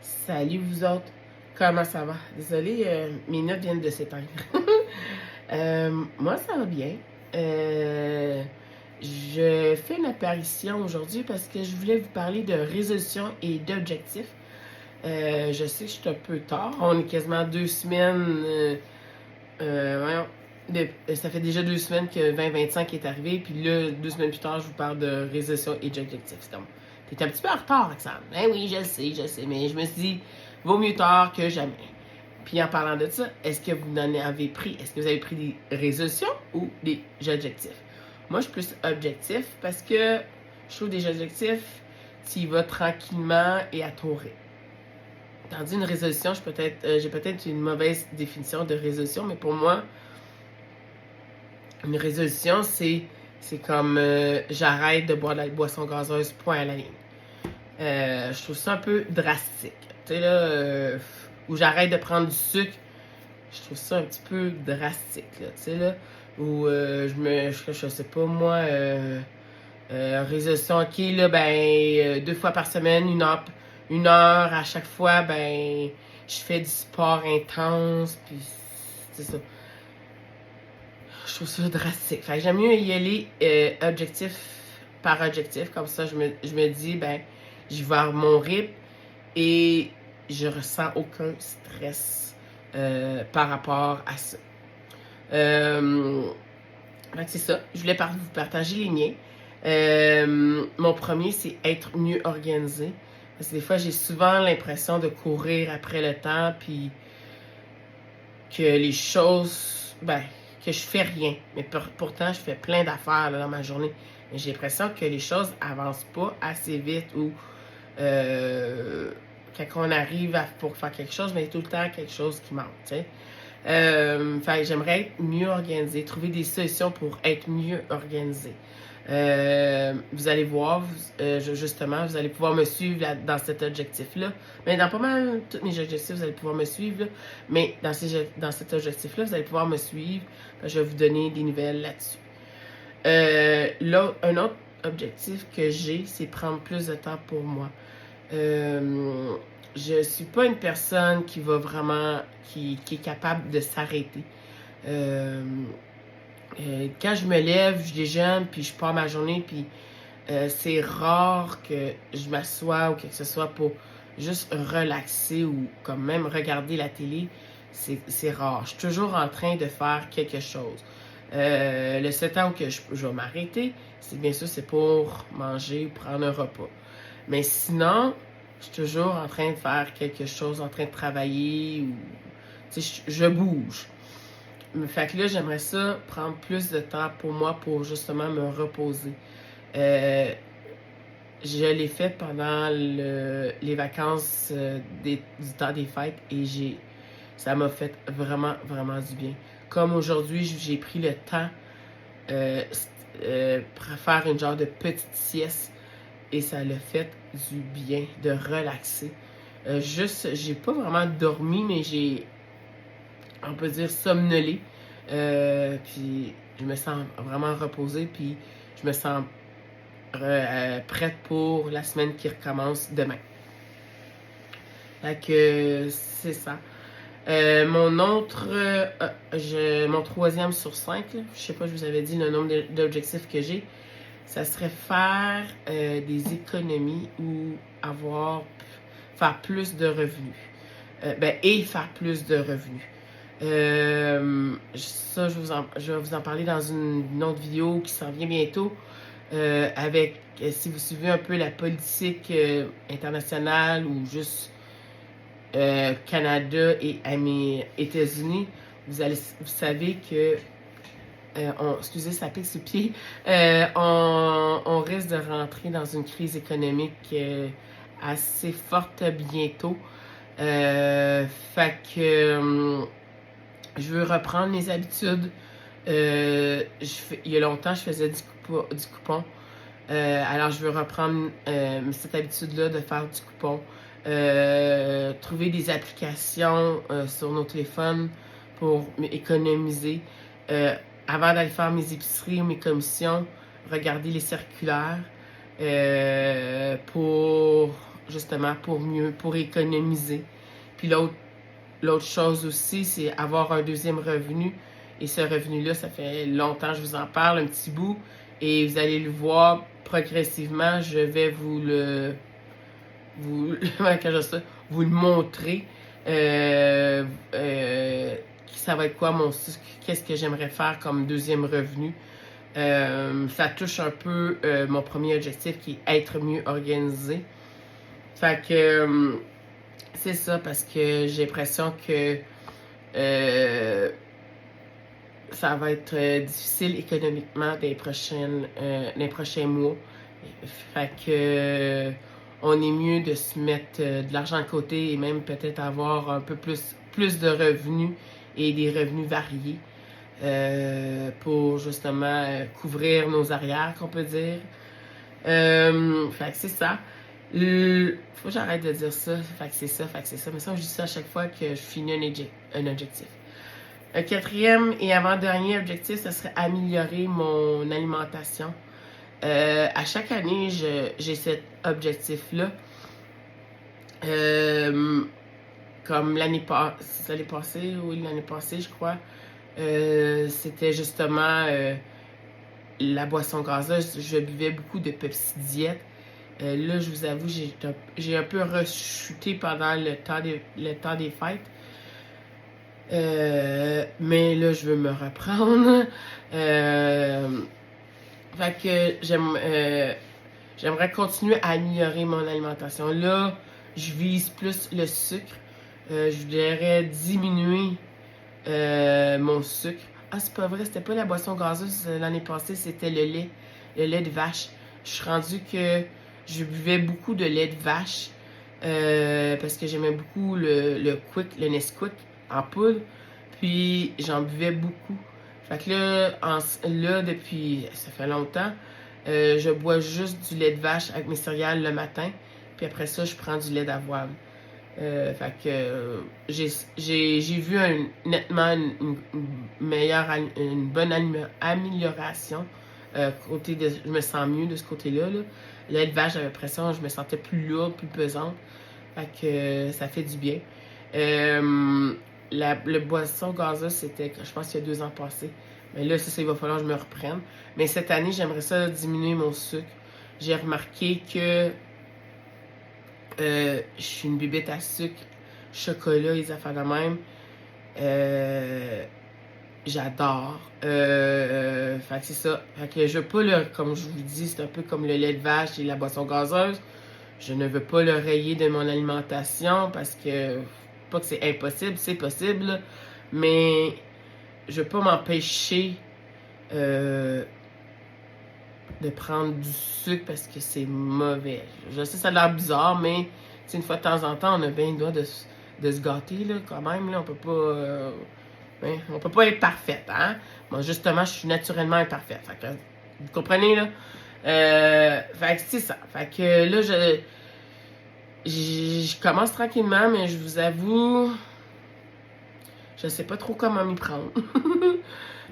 Salut vous autres, comment ça va? Désolée, mes notes viennent de s'éteindre. Moi, ça va bien. Euh, je fais une apparition aujourd'hui parce que je voulais vous parler de résolution et d'objectifs. Je sais que je suis un peu tard. On est quasiment 2 semaines. Voyons, ça fait déjà 2 semaines que 2025 est arrivé. Puis là, 2 semaines plus tard, je vous parle de résolution et d'objectifs. C'est comme, t'es un petit peu en retard, Alexandre. Ben oui, je le sais. Mais je me suis dit, vaut mieux tard que jamais. Puis en parlant de ça, est-ce que vous en avez pris? Est-ce que vous avez pris des résolutions ou des objectifs? Moi, je suis plus objectif parce que je trouve des objectifs, tu y vas tranquillement et à ton rythme. Tandis une résolution, j'ai peut-être une mauvaise définition de résolution, mais pour moi, une résolution, c'est comme j'arrête de boire de la boisson gazeuse, point à la ligne. Je trouve ça un peu drastique. Tu sais, là, où j'arrête de prendre du sucre, je trouve ça un petit peu drastique, là, tu sais, là, où je sais pas, moi, résolution, ok, là, ben, 2 fois par semaine, 1 heure à chaque fois, ben, je fais du sport intense, puis c'est ça. Je trouve ça drastique. Fait que j'aime mieux y aller objectif par objectif, comme ça, je me dis, ben, je vais à mon rythme et je ressens aucun stress par rapport à ça. C'est ça. Je voulais vous partager les miens. Mon premier, c'est être mieux organisé. Parce que des fois, j'ai souvent l'impression de courir après le temps, puis que les choses, ben, que je fais rien. Mais pourtant, je fais plein d'affaires là, dans ma journée. Mais j'ai l'impression que les choses avancent pas assez vite ou quand on arrive pour faire quelque chose, mais il y a tout le temps quelque chose qui manque, tu sais. J'aimerais être mieux organisé, trouver des solutions pour être mieux organisé. Vous allez voir, justement, vous allez pouvoir me suivre dans cet objectif-là. Mais dans pas mal tous mes objectifs, vous allez pouvoir me suivre. Là. Mais dans cet objectif-là, vous allez pouvoir me suivre. Je vais vous donner des nouvelles là-dessus. Là, un autre objectif que j'ai, c'est prendre plus de temps pour moi. Je suis pas une personne qui va vraiment, qui est capable de s'arrêter. Quand je me lève, je déjeune, puis je pars ma journée, puis c'est rare que je m'assoie ou que ce soit pour juste relaxer ou comme même regarder la télé. C'est rare. Je suis toujours en train de faire quelque chose. Le seul temps où je vais m'arrêter, c'est bien sûr, c'est pour manger ou prendre un repas. Mais sinon, je suis toujours en train de faire quelque chose, en train de travailler ou tu sais, je bouge. Fait que là, j'aimerais ça prendre plus de temps pour moi pour justement me reposer. Je l'ai fait pendant les vacances du temps des fêtes et ça m'a fait vraiment, vraiment du bien. Comme aujourd'hui, j'ai pris le temps pour faire une genre de petite sieste et ça l'a fait du bien de relaxer. J'ai pas vraiment dormi, mais on peut dire, somnolé. Puis je me sens vraiment reposée, puis je me sens prête pour la semaine qui recommence demain. Fait que c'est ça. Mon troisième sur 5, je sais pas, je vous avais dit le nombre d'objectifs que j'ai, ça serait faire des économies ou faire plus de revenus. Et faire plus de revenus. Ça, je vais vous en parler dans une autre vidéo qui s'en vient bientôt. Si vous suivez un peu la politique internationale ou juste Canada et États-Unis, vous savez que excusez, ça pique sur le pied. On risque de rentrer dans une crise économique assez forte bientôt. Fait que je veux reprendre mes habitudes. Il y a longtemps, je faisais du coupon. Alors, je veux reprendre cette habitude-là de faire du coupon. Trouver des applications sur nos téléphones pour économiser. Avant d'aller faire mes épiceries ou mes commissions, regarder les circulaires pour justement, pour économiser. Puis l'autre chose aussi, c'est avoir un deuxième revenu. Et ce revenu-là, ça fait longtemps que je vous en parle, un petit bout. Et vous allez le voir progressivement. Je vais vous le montrer. Ça va être quoi qu'est-ce que j'aimerais faire comme deuxième revenu. Ça touche un peu mon premier objectif qui est être mieux organisé. Fait que c'est ça, parce que j'ai l'impression que ça va être difficile économiquement dans les prochains mois. Fait que on est mieux de se mettre de l'argent de côté et même peut-être avoir un peu plus de revenus et des revenus variés pour justement couvrir nos arrières, qu'on peut dire. Fait que c'est ça. Faut que j'arrête de dire ça. Fait que c'est ça. Mais ça, je dis ça à chaque fois que je finis un objectif. Le quatrième et avant-dernier objectif, ce serait améliorer mon alimentation. À chaque année, j'ai cet objectif-là. Comme l'année passée, je crois. C'était justement la boisson gazeuse. Je buvais beaucoup de Pepsi Diète. Là, je vous avoue, j'ai un peu rechuté pendant le temps des fêtes. Mais là, je veux me reprendre. Fait que j'aimerais continuer à améliorer mon alimentation. Là, je vise plus le sucre. Je voudrais diminuer mon sucre. Ah, c'est pas vrai, c'était pas la boisson gazeuse l'année passée, c'était le lait de vache. Je suis rendue que je buvais beaucoup de lait de vache parce que j'aimais beaucoup le Nesquik en poudre. Puis j'en buvais beaucoup. Fait que là, depuis, ça fait longtemps, je bois juste du lait de vache avec mes céréales le matin. Puis après ça, je prends du lait d'avoine. Fait que j'ai vu nettement une bonne amélioration. Je me sens mieux de ce côté-là. Là. Le lait de vache, j'avais l'impression je me sentais plus lourde, plus pesante. Fait que ça fait du bien. Le boisson gazeuse, c'était, je pense, il y a 2 ans passés. Mais là, ça, il va falloir que je me reprenne. Mais cette année, j'aimerais ça diminuer mon sucre. J'ai remarqué que je suis une bébête à sucre, chocolat, les affaires de même. J'adore. Fait que c'est ça. Fait que je veux pas comme je vous dis, c'est un peu comme le lait de vache et la boisson gazeuse. Je ne veux pas le rayer de mon alimentation parce que, pas que c'est impossible, c'est possible, mais je veux pas m'empêcher de prendre du sucre parce que c'est mauvais. Je sais, ça a l'air bizarre, mais une fois de temps en temps, on a bien le droit de se gâter, là, quand même. Là, on peut pas être parfaite, hein? Moi, justement, je suis naturellement imparfaite. Fait que, vous comprenez, là? Fait que c'est ça. Fait que là, je commence tranquillement, mais je vous avoue, je sais pas trop comment m'y prendre.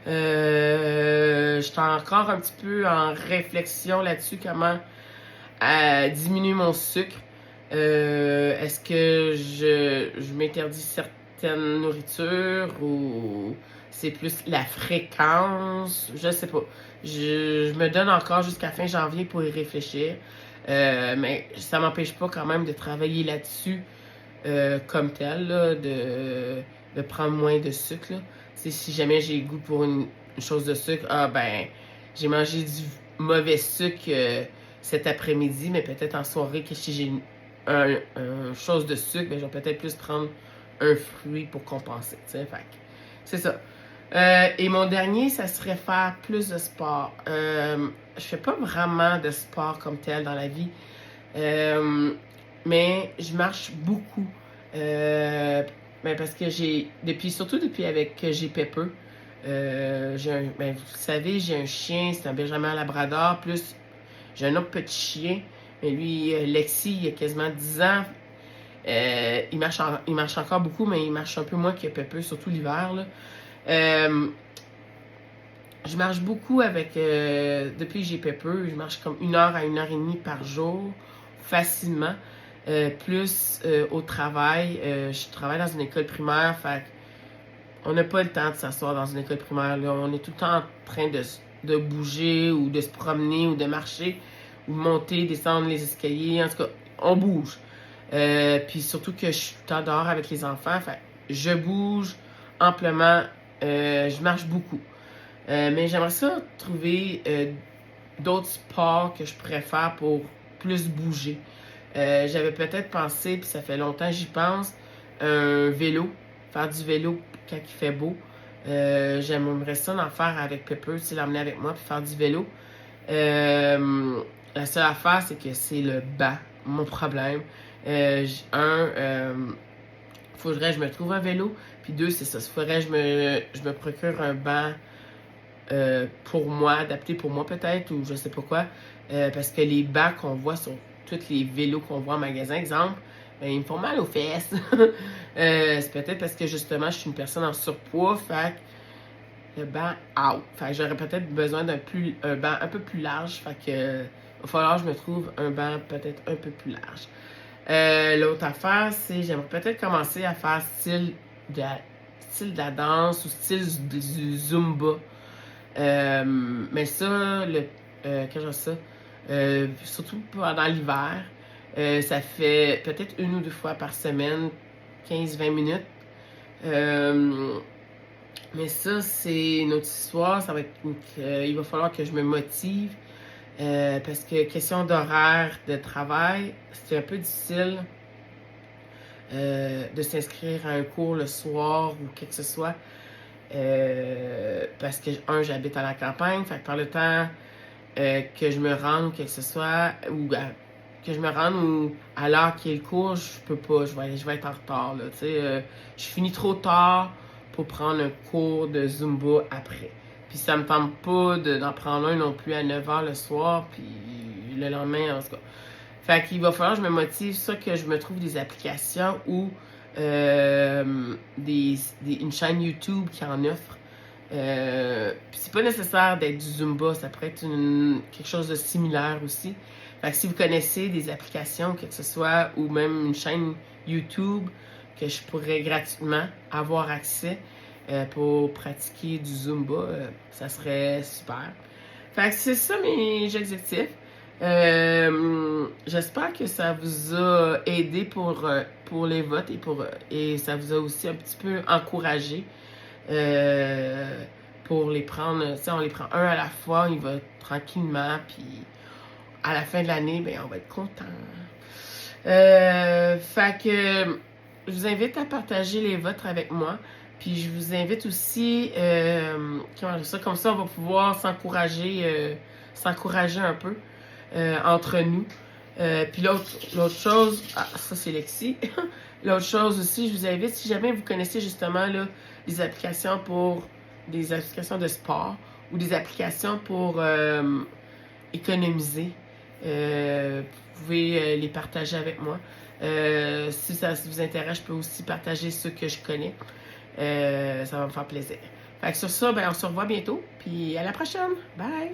Je suis encore un petit peu en réflexion là-dessus, comment diminuer mon sucre. Est-ce que je m'interdis certaines nourritures ou c'est plus la fréquence? Je sais pas. Je me donne encore jusqu'à fin janvier pour y réfléchir. Mais ça m'empêche pas quand même de travailler là-dessus comme tel, là, de prendre moins de sucre. Là. Si jamais j'ai goût pour une chose de sucre, j'ai mangé du mauvais sucre cet après-midi, mais peut-être en soirée, que si j'ai une chose de sucre, je vais peut-être plus prendre un fruit pour compenser. Fait que c'est ça. Et mon dernier, ça serait faire plus de sport. Je fais pas vraiment de sport comme tel dans la vie, mais je marche beaucoup. Parce que surtout depuis que j'ai Pepper, vous le savez, j'ai un chien, c'est un Benjamin Labrador, plus j'ai un autre petit chien, mais lui, Lexi, il a quasiment 10 ans. Il marche encore beaucoup, mais il marche un peu moins que Pepper, surtout l'hiver, là. Je marche beaucoup depuis que j'ai Pepper. Je marche comme 1 heure à 1 heure et demie par jour, facilement. plus au travail. Je travaille dans une école primaire, fait on n'a pas le temps de s'asseoir dans une école primaire. Là. On est tout le temps en train de bouger ou de se promener ou de marcher ou monter, descendre les escaliers. En tout cas, on bouge. Puis surtout que je suis tout le temps dehors avec les enfants. Fait je bouge amplement. Je marche beaucoup. Mais j'aimerais ça trouver d'autres sports que je pourrais faire pour plus bouger. J'avais peut-être pensé, puis ça fait longtemps que j'y pense, un vélo. Faire du vélo quand il fait beau. J'aimerais ça d'en faire avec Pepper, tu sais, l'emmener avec moi puis faire du vélo. La seule affaire, c'est que c'est le banc, mon problème. Faudrait que je me trouve un vélo. Puis deux, c'est ça. Faudrait que je me procure un banc pour moi, adapté pour moi peut-être, ou je sais pas quoi. Parce que les bancs qu'on voit sur tous les vélos qu'on voit en magasin, exemple, ils me font mal aux fesses. C'est peut-être parce que justement, je suis une personne en surpoids, fait que le banc out. Fait que j'aurais peut-être besoin un banc un peu plus large, fait que il va falloir que je me trouve un banc peut-être un peu plus large. L'autre affaire, c'est j'aimerais peut-être commencer à faire style de la danse ou style du Zumba. Mais ça, qu'est-ce que ça? Surtout pendant l'hiver. Ça fait peut-être une ou deux fois par semaine, 15-20 minutes. Mais ça, c'est une autre histoire. Ça va être il va falloir que je me motive. Parce que question d'horaire de travail, c'est un peu difficile de s'inscrire à un cours le soir ou quelque que ce soit. Parce que, j'habite à la campagne, fait que par le temps que je me rende ou quelque que ce soit, ou que je me rende ou à l'heure qui est le cours, je peux pas, je vais être en retard, là, tu sais. Je finis trop tard pour prendre un cours de Zumba après. Puis ça me tente pas d'en prendre un non plus à 9h le soir, puis le lendemain, en tout cas. Fait qu'il va falloir que je me motive, ça, que je me trouve des applications ou une chaîne YouTube qui en offre. Puis c'est pas nécessaire d'être du Zumba, ça pourrait être quelque chose de similaire aussi. Fait que si vous connaissez des applications, que ce soit, ou même une chaîne YouTube que je pourrais gratuitement avoir accès pour pratiquer du Zumba, ça serait super. Fait que c'est ça mes objectifs. J'espère que ça vous a aidé pour les votes et ça vous a aussi un petit peu encouragé pour les prendre. Tu sais, on les prend un à la fois, on y va tranquillement, puis à la fin de l'année, ben on va être content. Fait que je vous invite à partager les votes avec moi. Puis je vous invite aussi, comme ça on va pouvoir s'encourager un peu entre nous. Puis l'autre chose, ça c'est Lexi. L'autre chose aussi, je vous invite, si jamais vous connaissez justement là, des applications de sport ou des applications pour économiser, vous pouvez les partager avec moi. Si ça vous intéresse, je peux aussi partager ceux que je connais. Ça va me faire plaisir. Fait que sur ça, ben, on se revoit bientôt. Puis à la prochaine. Bye!